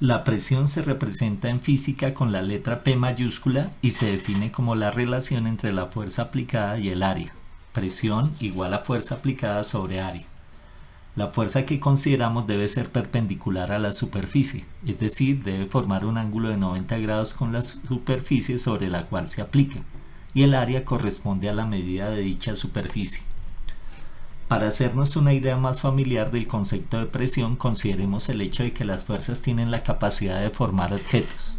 La presión se representa en física con la letra P mayúscula y se define como la relación entre la fuerza aplicada y el área. Presión igual a fuerza aplicada sobre área. La fuerza que consideramos debe ser perpendicular a la superficie, es decir, debe formar un ángulo de 90 grados con la superficie sobre la cual se aplica, y el área corresponde a la medida de dicha superficie. Para hacernos una idea más familiar del concepto de presión, consideremos el hecho de que las fuerzas tienen la capacidad de formar objetos.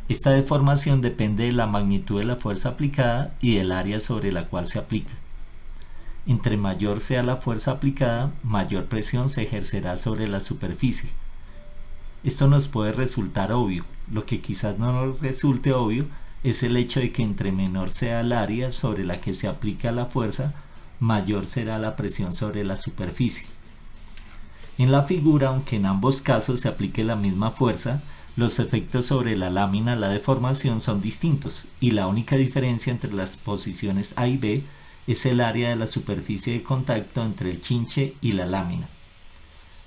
Esta deformación depende de la magnitud de la fuerza aplicada y del área sobre la cual se aplica. Entre mayor sea la fuerza aplicada, mayor presión se ejercerá sobre la superficie. Esto nos puede resultar obvio. Lo que quizás no nos resulte obvio es el hecho de que entre menor sea el área sobre la que se aplica la fuerza, mayor será la presión sobre la superficie. En la figura, aunque en ambos casos se aplique la misma fuerza, los efectos sobre la lámina, la deformación, son distintos, y la única diferencia entre las posiciones A y B es el área de la superficie de contacto entre el chinche y la lámina.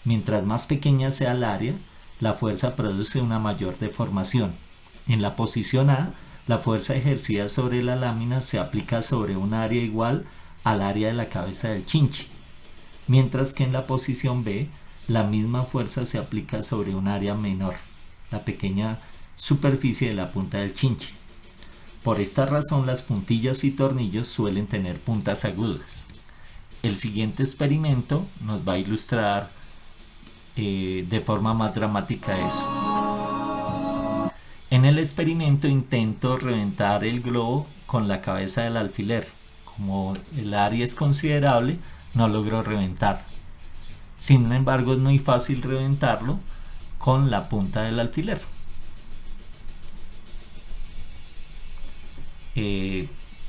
Mientras más pequeña sea el área, la fuerza produce una mayor deformación. En la posición A, la fuerza ejercida sobre la lámina se aplica sobre un área igual al área de la cabeza del chinche, mientras que en la posición B, la misma fuerza se aplica sobre un área menor, la pequeña superficie de la punta del chinche. Por esta razón, las puntillas y tornillos suelen tener puntas agudas. El siguiente experimento nos va a ilustrar de forma más dramática eso. En el experimento intento reventar el globo con la cabeza del alfiler. Como el área es considerable, no logro reventar. Sin embargo, es muy fácil reventarlo con la punta del alfiler.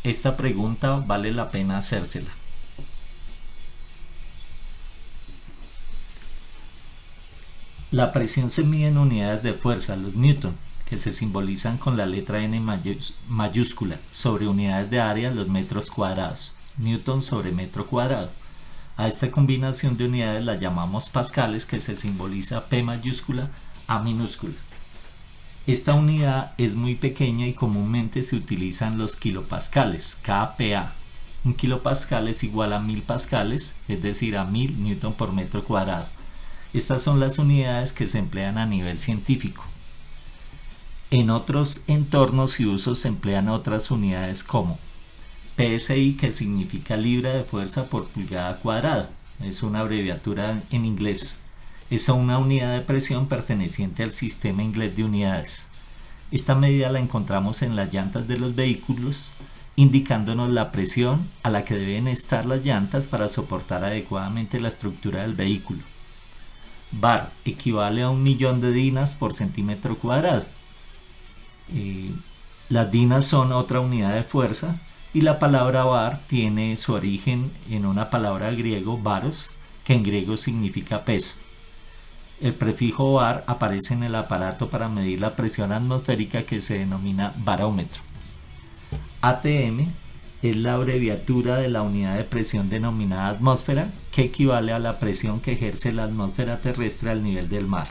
Esta pregunta vale la pena hacérsela. La presión se mide en unidades de fuerza, los newton, que se simbolizan con la letra N mayúscula, sobre unidades de área, los metros cuadrados, newton sobre metro cuadrado. A esta combinación de unidades la llamamos pascales, que se simboliza P mayúscula, A minúscula. Esta unidad es muy pequeña y comúnmente se utilizan los kilopascales, kPa. Un kilopascal es igual a 1000 pascales, es decir, a 1000 newton por metro cuadrado. Estas son las unidades que se emplean a nivel científico. En otros entornos y usos se emplean otras unidades como PSI, que significa libra de fuerza por pulgada cuadrada. Es una abreviatura en inglés. Es una unidad de presión perteneciente al sistema inglés de unidades. Esta medida la encontramos en las llantas de los vehículos, indicándonos la presión a la que deben estar las llantas para soportar adecuadamente la estructura del vehículo. Bar equivale a 1.000.000 de dinas por centímetro cuadrado. Las dinas son otra unidad de fuerza y la palabra bar tiene su origen en una palabra griego, baros, que en griego significa peso. El prefijo bar aparece en el aparato para medir la presión atmosférica que se denomina barómetro. ATM es la abreviatura de la unidad de presión denominada atmósfera, que equivale a la presión que ejerce la atmósfera terrestre al nivel del mar.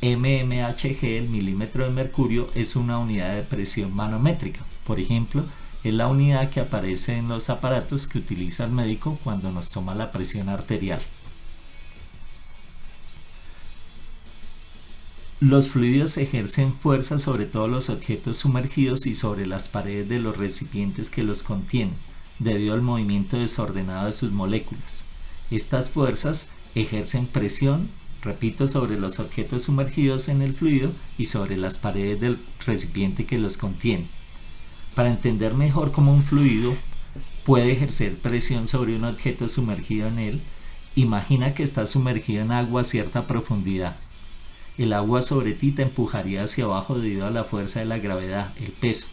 mmHg, el milímetro de mercurio, es una unidad de presión manométrica. Por ejemplo, es la unidad que aparece en los aparatos que utiliza el médico cuando nos toma la presión arterial. Los fluidos ejercen fuerza sobre todos los objetos sumergidos y sobre las paredes de los recipientes que los contienen, debido al movimiento desordenado de sus moléculas. Estas fuerzas ejercen presión, repito, sobre los objetos sumergidos en el fluido y sobre las paredes del recipiente que los contiene. Para entender mejor cómo un fluido puede ejercer presión sobre un objeto sumergido en él, imagina que estás sumergido en agua a cierta profundidad. El agua sobre ti te empujaría hacia abajo debido a la fuerza de la gravedad, el peso,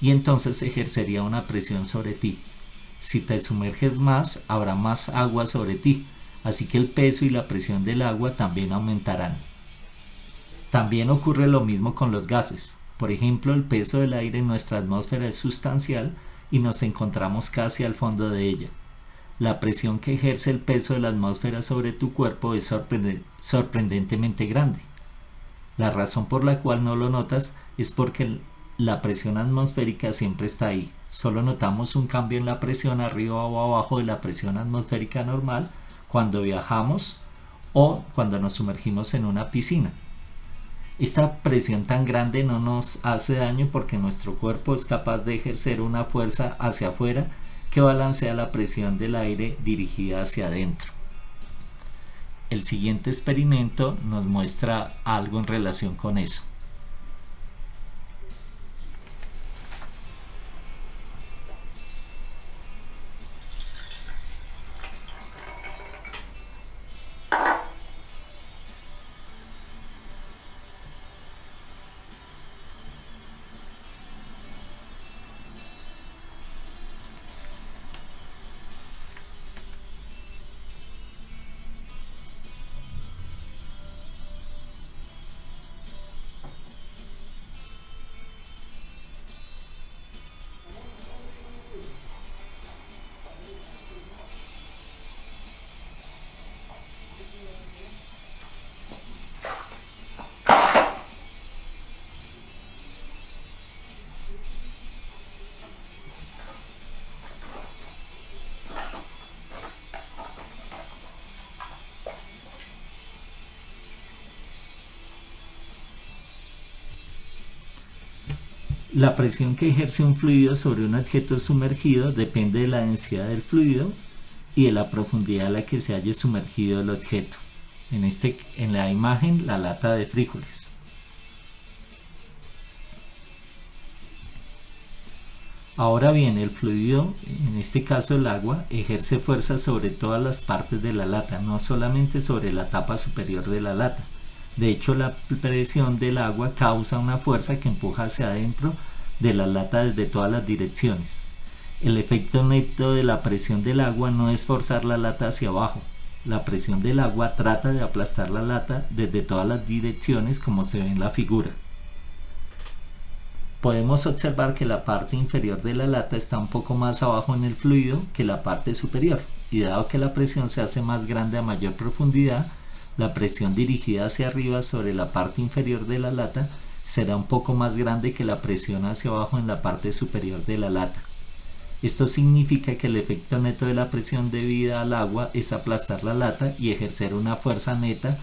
y entonces ejercería una presión sobre ti. Si te sumerges más, habrá más agua sobre ti, así que el peso y la presión del agua también aumentarán. También ocurre lo mismo con los gases. Por ejemplo, el peso del aire en nuestra atmósfera es sustancial y nos encontramos casi al fondo de ella. La presión que ejerce el peso de la atmósfera sobre tu cuerpo es sorprendentemente grande. La razón por la cual no lo notas es porque la presión atmosférica siempre está ahí. Solo notamos un cambio en la presión arriba o abajo de la presión atmosférica normal cuando viajamos o cuando nos sumergimos en una piscina. Esta presión tan grande no nos hace daño porque nuestro cuerpo es capaz de ejercer una fuerza hacia afuera que balancea la presión del aire dirigida hacia adentro. El siguiente experimento nos muestra algo en relación con eso. La presión que ejerce un fluido sobre un objeto sumergido depende de la densidad del fluido y de la profundidad a la que se haya sumergido el objeto. En la imagen, la lata de frijoles. Ahora bien, el fluido, en este caso el agua, ejerce fuerza sobre todas las partes de la lata, no solamente sobre la tapa superior de la lata. De hecho, la presión del agua causa una fuerza que empuja hacia adentro de la lata desde todas las direcciones. El efecto neto de la presión del agua no es forzar la lata hacia abajo. La presión del agua trata de aplastar la lata desde todas las direcciones, como se ve en la figura. Podemos observar que la parte inferior de la lata está un poco más abajo en el fluido que la parte superior, y dado que la presión se hace más grande a mayor profundidad, la presión dirigida hacia arriba sobre la parte inferior de la lata será un poco más grande que la presión hacia abajo en la parte superior de la lata. Esto significa que el efecto neto de la presión debida al agua es aplastar la lata y ejercer una fuerza neta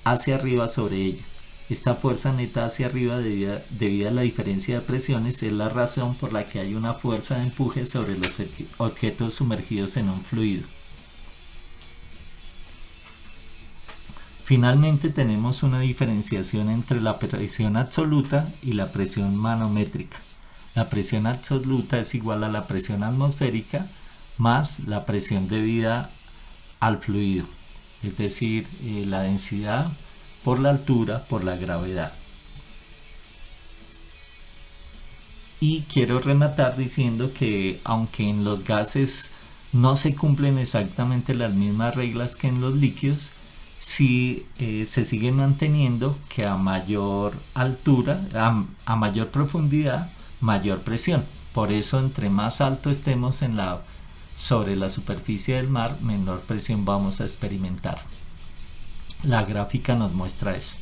hacia arriba sobre ella. Esta fuerza neta hacia arriba debido a la diferencia de presiones es la razón por la que hay una fuerza de empuje sobre los objetos sumergidos en un fluido. Finalmente tenemos una diferenciación entre la presión absoluta y la presión manométrica. La presión absoluta es igual a la presión atmosférica más la presión debida al fluido, es decir, la densidad por la altura por la gravedad. Y quiero rematar diciendo que aunque en los gases no se cumplen exactamente las mismas reglas que en los líquidos, sí se sigue manteniendo que a mayor altura, a mayor profundidad, mayor presión. Por eso entre más alto estemos sobre la superficie del mar, menor presión vamos a experimentar. La gráfica nos muestra eso.